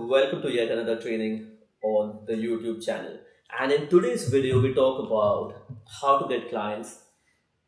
welcome to yet another training on the YouTube channel. And in today's video, we talk about how to get clients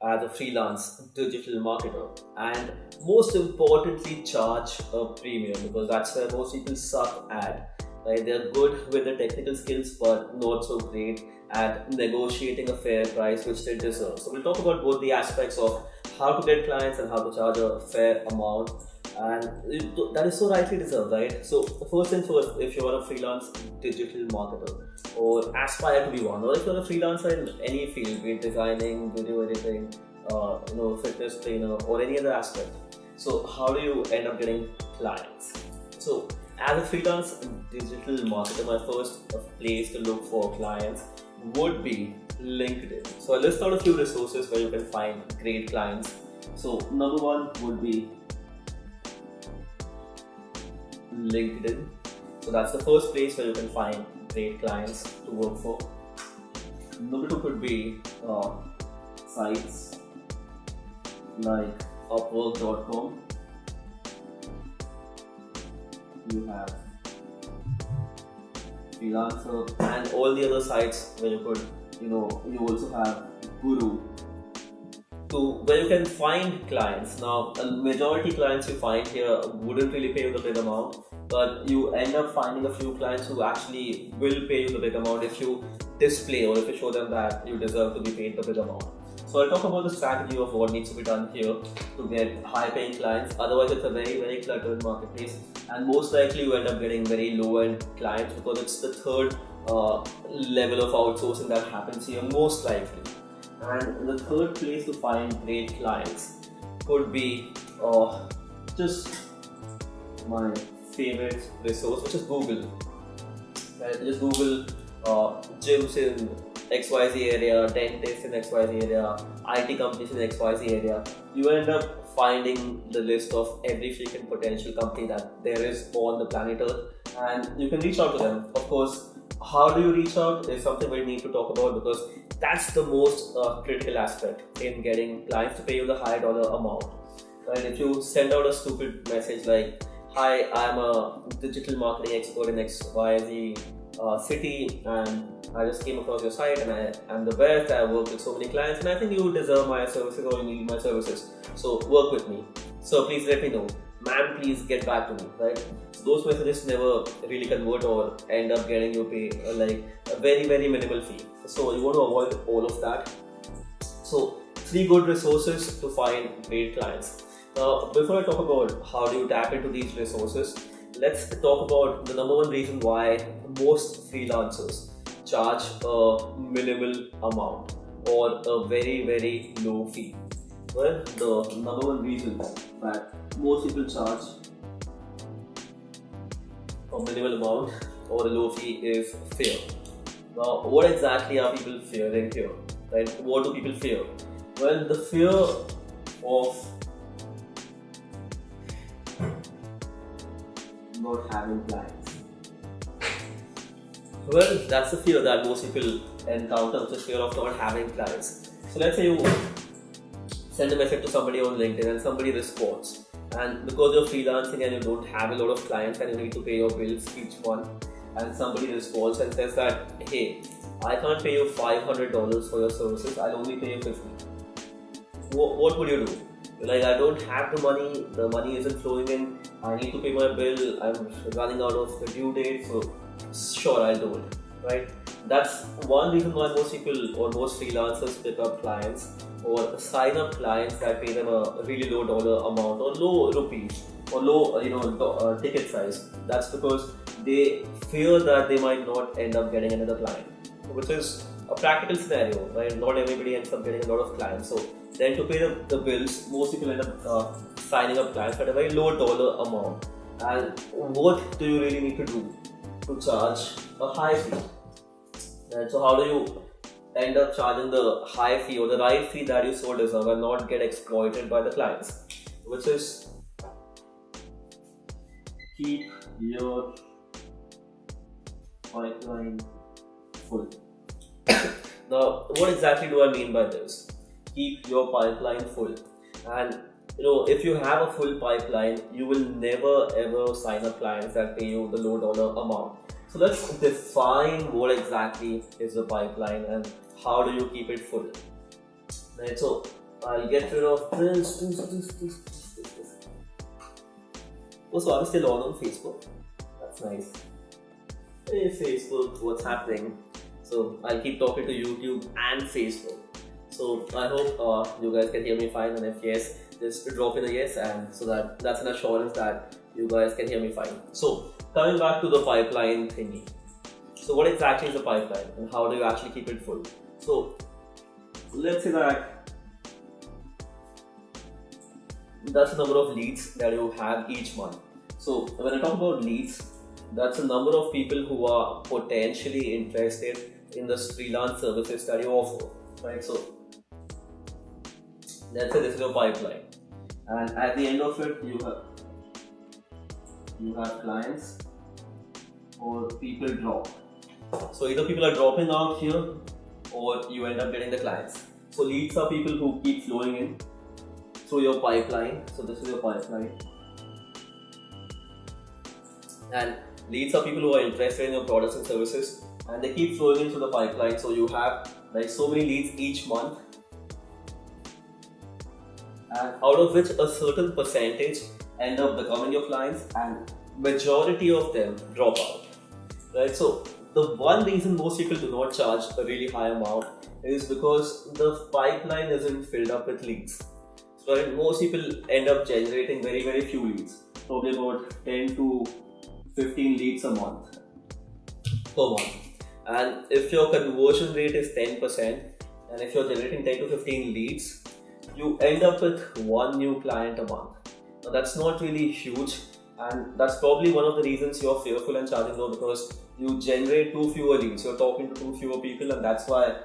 as a freelance digital marketer, and most importantly, charge a premium because that's where most people suck at. Right? They're good with the technical skills, but not so great at negotiating a fair price which they deserve. So we'll talk about both the aspects of how to get clients and how to charge a fair amount, and that is so rightly deserved, right? So first and first, if you are a freelance digital marketer or aspire to be one, or if you're a freelancer in any field, be it designing, video editing, fitness trainer, or any other aspect, so how do you end up getting clients? So as a freelance digital marketer, my first place to look for clients would be LinkedIn. So I list out a few resources where you can find great clients. So number one would be LinkedIn. So that's the first place where you can find great clients to work for. Number two could be sites like Upwork.com. You have Freelancer and all the other sites where you could, you also have Guru, where you can find clients. Now, a majority clients you find here wouldn't really pay you the big amount, but you end up finding a few clients who actually will pay you the big amount if you display or if you show them that you deserve to be paid the big amount. So I'll talk about the strategy of what needs to be done here to get high paying clients. Otherwise, it's a very, very cluttered marketplace, and most likely you end up getting very low end clients because it's the third level of outsourcing that happens here, most likely. And the third place to find great clients could be just my favorite resource, which is Google. Right? Just Google gyms in XYZ area, dentists in XYZ area, IT companies in XYZ area. You end up finding the list of every freaking potential company that there is on the planet Earth, and you can reach out to them. Of course, how do you reach out is something we need to talk about because that's the most critical aspect in getting clients to pay you the high dollar amount. Right? If you send out a stupid message like, "Hi, I'm a digital marketing expert in XYZ city, and I just came across your site and I am the best, I work with so many clients and I think you deserve my services or you need my services, so work with me. So please let me know. Ma'am, please get back to me," right? Those messages never really convert or end up getting you pay like a very, very minimal fee. So you want to avoid all of that. So 3 good resources to find great clients. Now, before I talk about how do you tap into these resources, let's talk about the number one reason why most freelancers charge a minimal amount or a very, very low fee. Well, the number one reason that most people charge a minimal amount or a low fee is fear. Now, what exactly are people fearing here? Right? What do people fear? Well, the fear of not having clients. Well, that's the fear that most people encounter, which is fear of not having clients. So let's say you send a message to somebody on LinkedIn and somebody responds, and because you're freelancing and you don't have a lot of clients and you need to pay your bills each month, and somebody responds and says that, "Hey, I can't pay you $500 for your services, I'll only pay you $50. What would you do? Like, I don't have the money isn't flowing in, I need to pay my bill, I'm running out of the due date, so sure, I'll do it," right? That's one reason why most people or most freelancers pick up clients or sign up clients that pay them a really low dollar amount or low rupees or low ticket size. That's because they fear that they might not end up getting another client, which is a practical scenario, right? Not everybody ends up getting a lot of clients. So then to pay the bills, most people end up signing up clients at a very low dollar amount. And what do you really need to do to charge a high fee? And so how do you end up charging the high fee or the right fee that you so deserve and not get exploited by the clients? Which is keep your pipeline full. Now, what exactly do I mean by this? Keep your pipeline full. And if you have a full pipeline, you will never ever sign up clients that pay you the low dollar amount. So let's define what exactly is the pipeline and how do you keep it full. Right, so I'll get rid of this. Oh, so I'm still on Facebook. That's nice. Hey Facebook, what's happening? So I'll keep talking to YouTube and Facebook. So I hope you guys can hear me fine, and if yes, just drop in a yes, and so that's an assurance that you guys can hear me fine. So coming back to the pipeline thingy. So what exactly is a pipeline and how do you actually keep it full? So let's say that that's the number of leads that you have each month. So when I talk about leads, that's the number of people who are potentially interested in the freelance services that you offer, right? So let's say this is your pipeline, and at the end of it, you have clients or people drop. So either people are dropping out here, or you end up getting the clients. So leads are people who keep flowing in through your pipeline. So this is your pipeline, and leads are people who are interested in your products and services, and they keep flowing into the pipeline. So you have like so many leads each month, and out of which a certain percentage end up becoming your clients, and majority of them drop out, right? So the one reason most people do not charge a really high amount is because the pipeline isn't filled up with leads. So right, most people end up generating very, very few leads, probably about 10 to 15 leads a month per month. And if your conversion rate is 10%, and if you're generating 10 to 15 leads, you end up with one new client a month. Now that's not really huge, and that's probably one of the reasons you're fearful and charging low, because you generate two fewer leads, you're talking to two fewer people, and that's why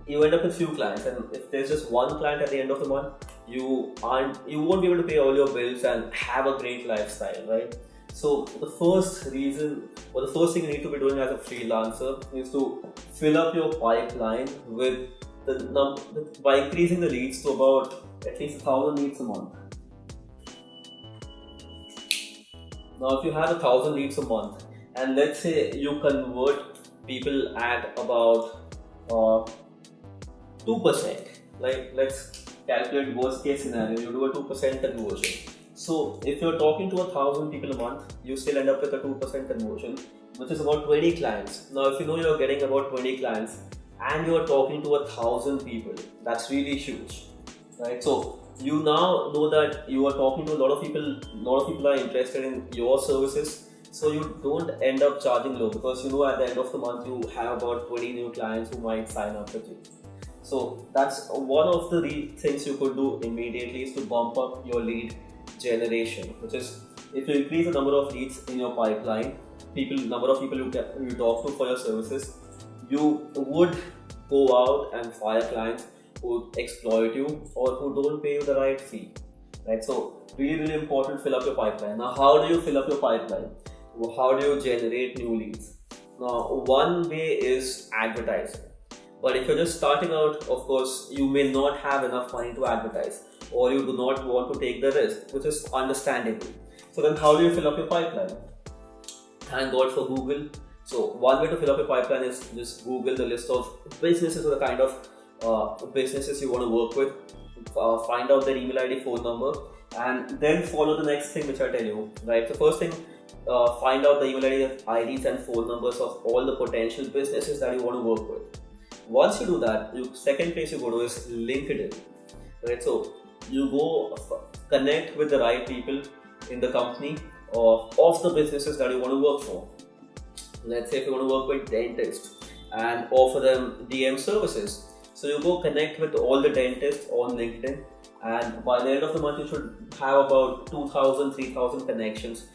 you end up with few clients. And if there's just one client at the end of the month, you won't be able to pay all your bills and have a great lifestyle, right? So the first reason, or the first thing you need to be doing as a freelancer is to fill up your pipeline with by increasing the leads to about at least 1,000 leads a month. Now, if you have 1,000 leads a month, and let's say you convert people at about 2%, like let's calculate worst case scenario, you do a 2% conversion. So if you're talking to 1,000 people a month, you still end up with a 2% conversion, which is about 20 clients. Now, if you know you're getting about 20 clients and you're talking to 1,000 people, that's really huge, right? So you now know that you are talking to a lot of people are interested in your services, so you don't end up charging low, because you know at the end of the month you have about 20 new clients who might sign up with you. So that's one of the things you could do immediately, is to bump up your lead generation, which is if you increase the number of leads in your pipeline, number of people you talk to for your services, you would go out and fire clients who exploit you or who don't pay you the right fee, right? So really, really important, fill up your pipeline. Now, how do you fill up your pipeline? How do you generate new leads? Now, one way is advertising. But if you're just starting out, of course, you may not have enough money to advertise, or you do not want to take the risk, which is understandable. So then how do you fill up your pipeline? Thank God for Google. So one way to fill up your pipeline is just Google the list of businesses or the kind of businesses you want to work with, find out their email ID, phone number, and then follow the next thing which I tell you, right? The first thing, find out the email IDs and phone numbers of all the potential businesses that you want to work with. Once you do that, second place you go to is LinkedIn, right? So you go connect with the right people in the company of the businesses that you want to work for. Let's say if you want to work with dentists and offer them DM services, so you go connect with all the dentists on LinkedIn, and by the end of the month you should have about 2,000, 3,000 connections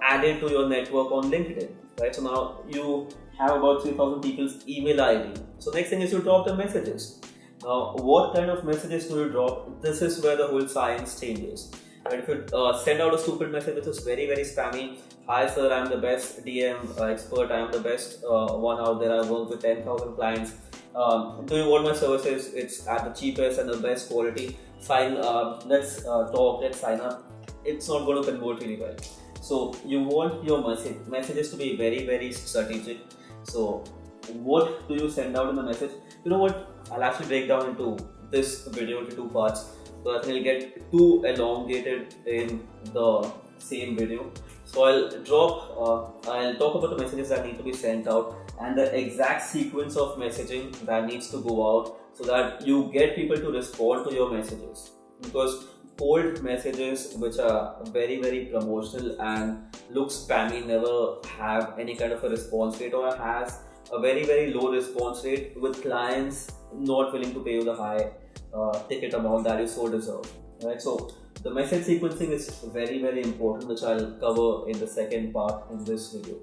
added to your network on LinkedIn, right? So now you have about 3,000 people's email ID. So next thing is you drop them messages. Now, what kind of messages do you drop? This is where the whole science changes. And if you send out a stupid message which is very, very spammy, hi sir, I am the best DM expert, I am the best one out there, I work with 10,000 clients, Do you want my services? It's at the cheapest and the best quality. Sign. Let's talk. Let's sign up. It's not going to convert really well. So you want your messages to be very, very strategic. So what do you send out in the message? You know what? I'll actually break down into this video into two parts, so that will get too elongated in the same video. So I'll talk about the messages that need to be sent out and the exact sequence of messaging that needs to go out, so that you get people to respond to your messages. Because cold messages which are very, very promotional and look spammy never have any kind of a response rate, or has a very, very low response rate, with clients not willing to pay you the high ticket amount that you so deserve. Right? So the message sequencing is very, very important, which I'll cover in the second part in this video.